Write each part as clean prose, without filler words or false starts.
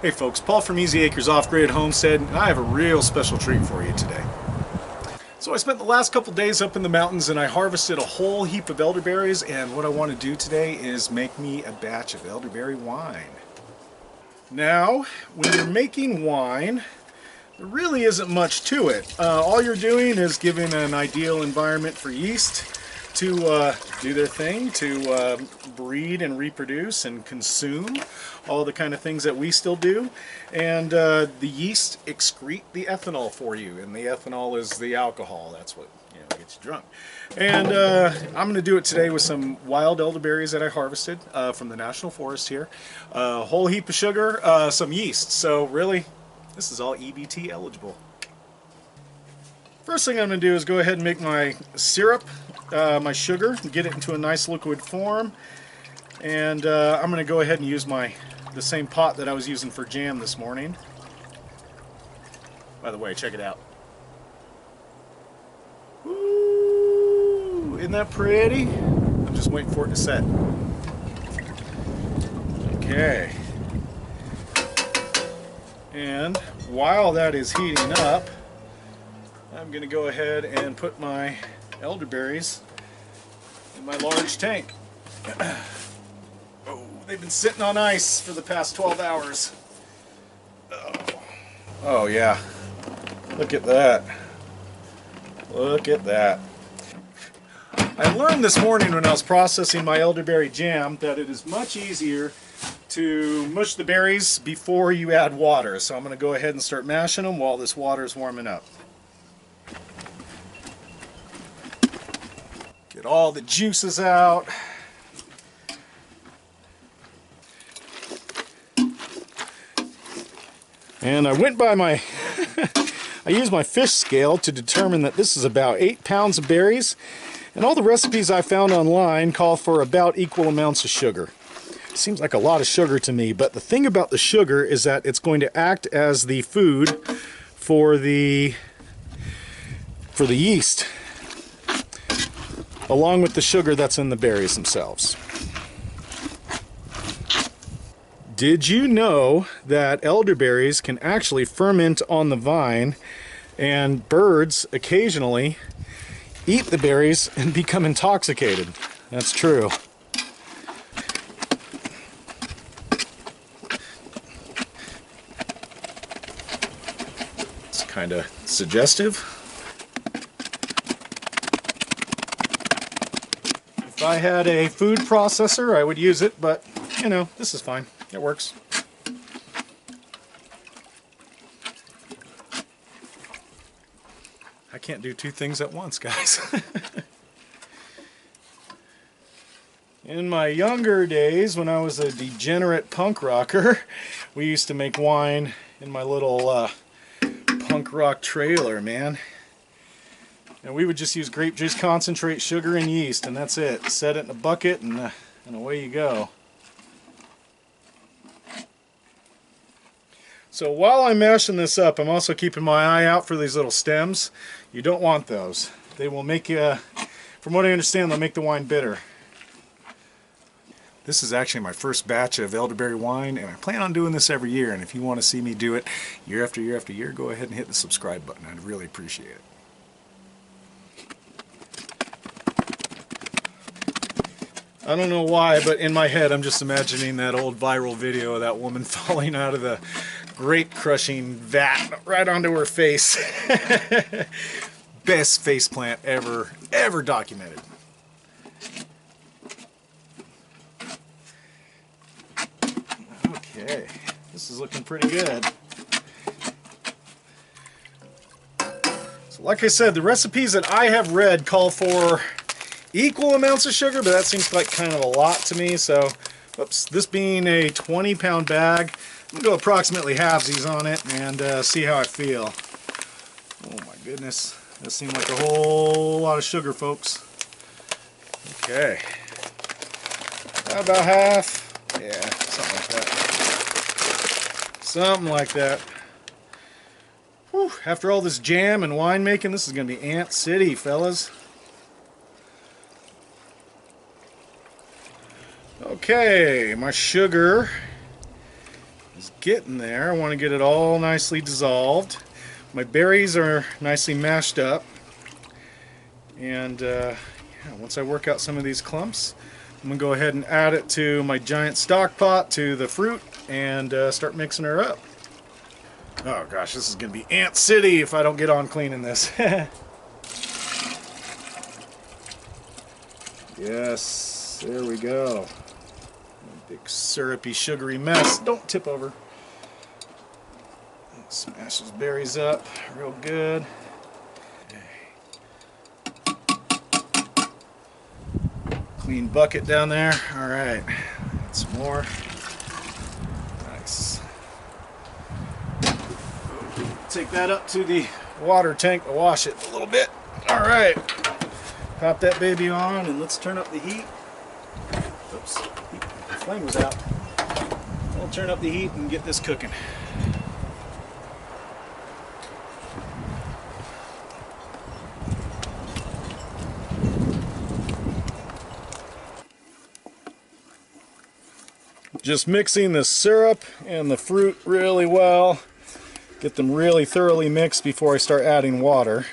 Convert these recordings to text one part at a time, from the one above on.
Hey folks, Paul from Easy Acres Off-Grid Homestead, and I have a real special treat for you today. So I spent the last couple days up in the mountains and I harvested a whole heap of elderberries, and what I want to do today is make me a batch of elderberry wine. Now, when you're making wine, there really isn't much to it. All you're doing is giving an ideal environment for yeast to do their thing, to breed and reproduce and consume all the kind of things that we still do. And the yeast excrete the ethanol for you, and the ethanol is the alcohol. That's what gets you drunk. And I'm going to do it today with some wild elderberries that I harvested from the National Forest here. A whole heap of sugar, some yeast. So really, this is all EBT eligible. First thing I'm going to do is go ahead and make my syrup, my sugar, and get it into a nice liquid form. And I'm going to go ahead and use the same pot that I was using for jam this morning. By the way, check it out. Ooh, isn't that pretty? I'm just waiting for it to set. Okay. And while that is heating up, I'm going to go ahead and put my elderberries in my large tank. Oh, they've been sitting on ice for the past 12 hours. Oh yeah, look at that. Look at that. I learned this morning when I was processing my elderberry jam that it is much easier to mush the berries before you add water. So I'm going to go ahead and start mashing them while this water is warming up. Get all the juices out. And I went by my I used my fish scale to determine that this is about 8 pounds of berries, and all the recipes I found online call for about equal amounts of sugar. Seems like a lot of sugar to me, but the thing about the sugar is that it's going to act as the food for the yeast, along with the sugar that's in the berries themselves. Did you know that elderberries can actually ferment on the vine, and birds occasionally eat the berries and become intoxicated? That's true. It's kind of suggestive. If I had a food processor, I would use it, but you know, this is fine. It works. I can't do two things at once, guys. In my younger days, when I was a degenerate punk rocker, we used to make wine in my little punk rock trailer, man. And we would just use grape juice concentrate, sugar, and yeast, and that's it. Set it in a bucket, and away you go. So while I'm mashing this up, I'm also keeping my eye out for these little stems. You don't want those. They will make you, from what I understand, they'll make the wine bitter. This is actually my first batch of elderberry wine, and I plan on doing this every year. And if you want to see me do it year after year after year, go ahead and hit the subscribe button. I'd really appreciate it. I don't know why, but in my head I'm just imagining that old viral video of that woman falling out of the grape crushing vat right onto her face. Best faceplant ever documented. Okay, this is looking pretty good. So like I said, the recipes that I have read call for equal amounts of sugar, but that seems like kind of a lot to me. So, oops, this being a 20-pound bag, I'm going to go approximately halvesies on it and see how I feel. Oh my goodness, that seemed like a whole lot of sugar, folks. Okay, about half. Yeah, something like that. Something like that. Whew, after all this jam and wine making, this is going to be Ant City, fellas. Okay, my sugar is getting there. I want to get it all nicely dissolved. My berries are nicely mashed up. And yeah, once I work out some of these clumps, I'm going to go ahead and add it to my giant stock pot, to the fruit, and start mixing her up. Oh gosh, this is going to be Ant City if I don't get on cleaning this. Yes, there we go. Big syrupy, sugary mess. Don't tip over. Smash those berries up real good. Clean bucket down there. All right, add some more. Nice. Take that up to the water tank to wash it a little bit. All right, pop that baby on and let's turn up the heat. Oops, the flame was out. We'll turn up the heat and get this cooking. Just mixing the syrup and the fruit really well. Get them really thoroughly mixed before I start adding water.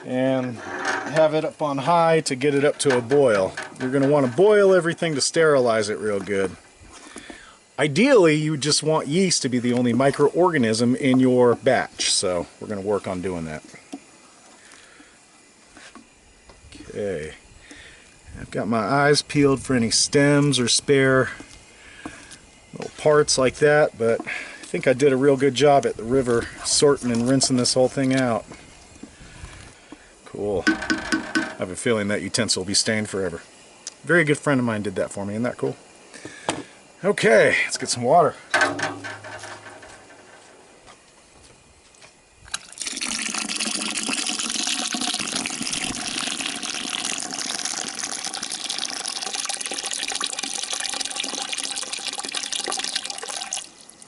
And have it up on high to get it up to a boil. You're going to want to boil everything to sterilize it real good. Ideally, you just want yeast to be the only microorganism in your batch. So we're going to work on doing that. Okay. I've got my eyes peeled for any stems or spare little parts like that, but I think I did a real good job at the river sorting and rinsing this whole thing out. Cool. I have a feeling that utensil will be stained forever. A very good friend of mine did that for me. Isn't that cool? Okay, let's get some water.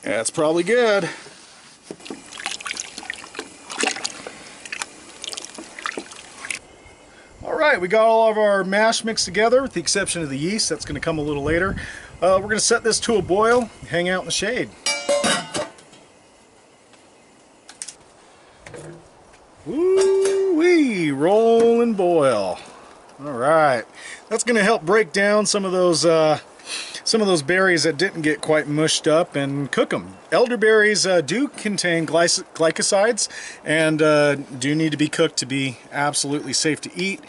That's probably good. Alright, we got all of our mash mixed together with the exception of the yeast. That's going to come a little later. We're going to set this to a boil, hang out in the shade. Woo-wee, roll and boil. Alright, that's going to help break down some of those berries that didn't get quite mushed up and cook them. Elderberries do contain glycosides and do need to be cooked to be absolutely safe to eat.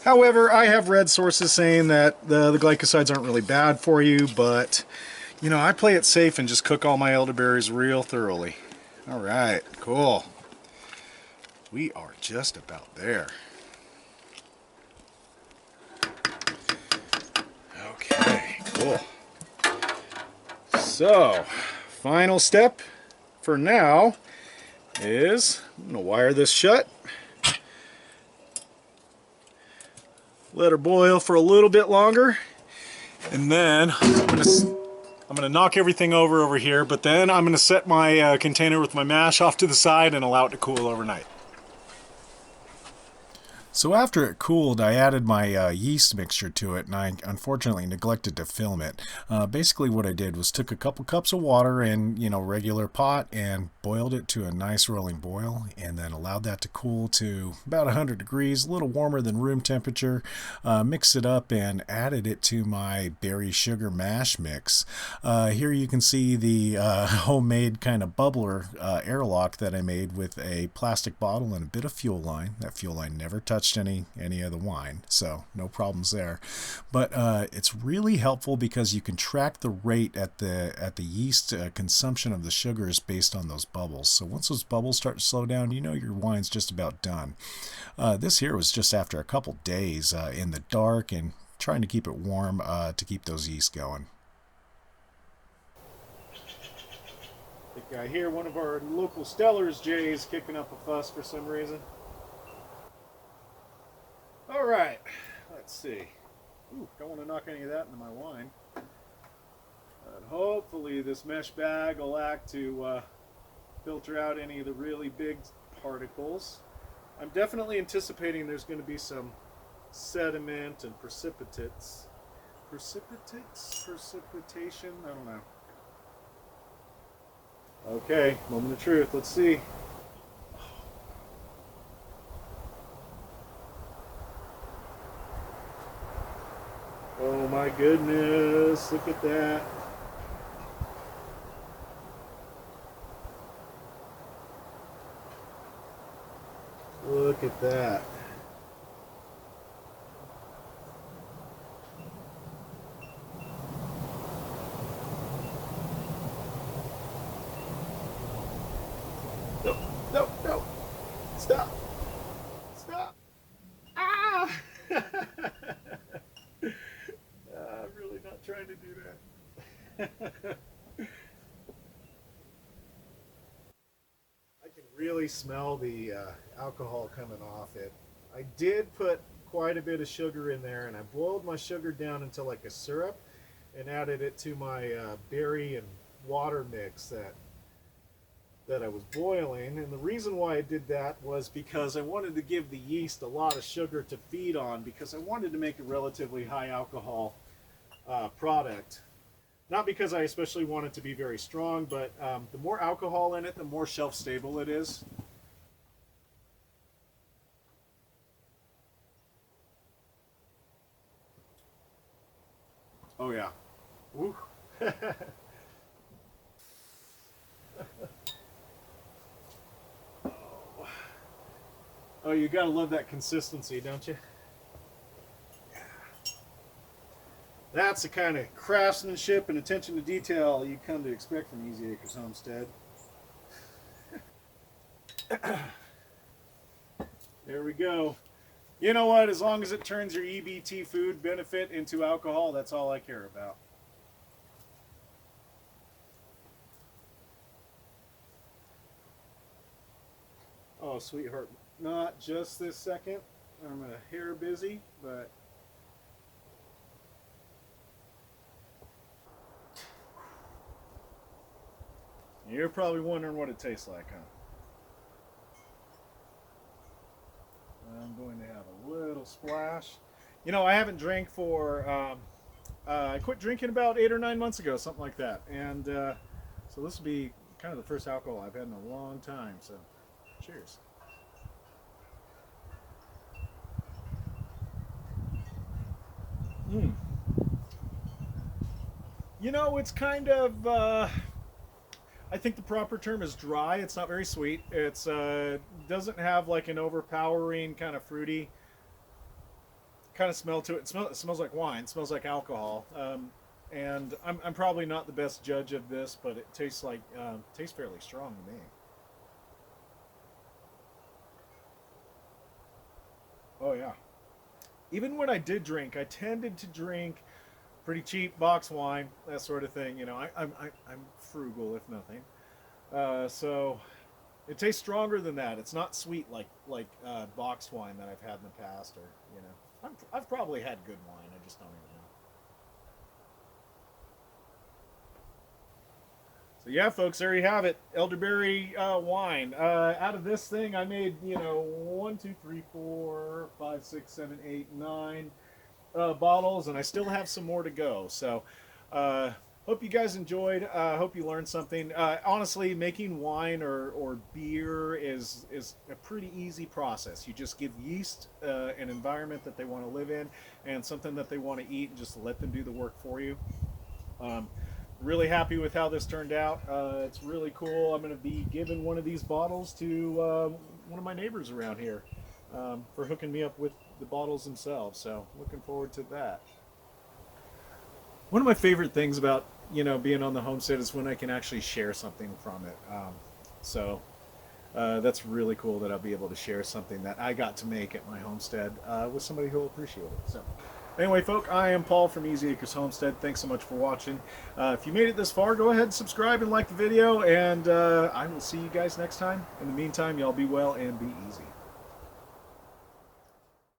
However, I have read sources saying that the glycosides aren't really bad for you, but you know, I play it safe and just cook all my elderberries real thoroughly. All right, cool. We are just about there. Okay, cool. So, final step for now is I'm going to wire this shut. Let her boil for a little bit longer. And then I'm going to knock everything over here, but then I'm going to set my container with my mash off to the side and allow it to cool overnight. So after it cooled, I added my yeast mixture to it, and I unfortunately neglected to film it. Basically what I did was took a couple cups of water in, regular pot and boiled it to a nice rolling boil, and then allowed that to cool to about 100 degrees, a little warmer than room temperature. Mixed it up and added it to my berry sugar mash mix. Here you can see the homemade kind of bubbler airlock that I made with a plastic bottle and a bit of fuel line. That fuel line never touched any of the wine, so no problems there. But it's really helpful because you can track the rate at the yeast consumption of the sugars based on those bubbles. So once those bubbles start to slow down, you know your wine's just about done. This here was just after a couple days in the dark and trying to keep it warm to keep those yeast going. I think I hear one of our local Stellars jays kicking up a fuss for some reason. All right, let's see. Ooh, don't want to knock any of that into my wine. But hopefully this mesh bag will act to filter out any of the really big particles. I'm definitely anticipating there's going to be some sediment and precipitation, I don't know. Okay, moment of truth. Let's see. Oh my goodness, look at that. Look at that. No, no, no. Stop. Stop. Ah! I'm really not trying to do that. I can really smell the alcohol coming off it. I did put quite a bit of sugar in there, and I boiled my sugar down into like a syrup and added it to my berry and water mix that I was boiling. And the reason why I did that was because I wanted to give the yeast a lot of sugar to feed on, because I wanted to make a relatively high alcohol product. Not because I especially want it to be very strong, but the more alcohol in it, the more shelf stable it is. Oh yeah. Woo. Oh, you gotta love that consistency, don't you? That's the kind of craftsmanship and attention to detail you come to expect from Easy Acres Homestead. There we go. You know what? As long as it turns your EBT food benefit into alcohol, that's all I care about. Oh, sweetheart. Not just this second. I'm a hair busy, but... You're probably wondering what it tastes like, huh? I'm going to have a little splash. You know, I haven't drank for... I quit drinking about 8 or 9 months ago, something like that. And so this will be kind of the first alcohol I've had in a long time. So, cheers. Mm. You know, it's kind of... I think the proper term is dry. It's not very sweet. It's doesn't have like an overpowering kind of fruity kind of smell to it. It smells like wine. It smells like alcohol. And I'm probably not the best judge of this, but it tastes like tastes fairly strong to me. Oh yeah. Even when I did drink, I tended to drink pretty cheap box wine, that sort of thing. You know, I'm frugal if nothing. So it tastes stronger than that. It's not sweet like boxed wine that I've had in the past, or you know, I've probably had good wine. I just don't even know. So yeah, folks, there you have it, elderberry wine. Out of this thing, I made, you know, 1, 2, 3, 4, 5, 6, 7, 8, 9 bottles, and I still have some more to go. So hope you guys enjoyed. Hope you learned something. Honestly, making wine or beer is a pretty easy process. You just give yeast an environment that they want to live in and something that they want to eat, and just let them do the work for you. Um, really happy with how this turned out. It's really cool. I'm going to be giving one of these bottles to one of my neighbors around here for hooking me up with the bottles themselves. So looking forward to that. One of my favorite things about, you know, being on the homestead is when I can actually share something from it. So that's really cool that I'll be able to share something that I got to make at my homestead with somebody who will appreciate it. So anyway, folks, I am Paul from Easy Acres Homestead. Thanks so much for watching. If you made it this far, go ahead and subscribe and like the video, and I will see you guys next time. In the meantime, y'all be well and be easy.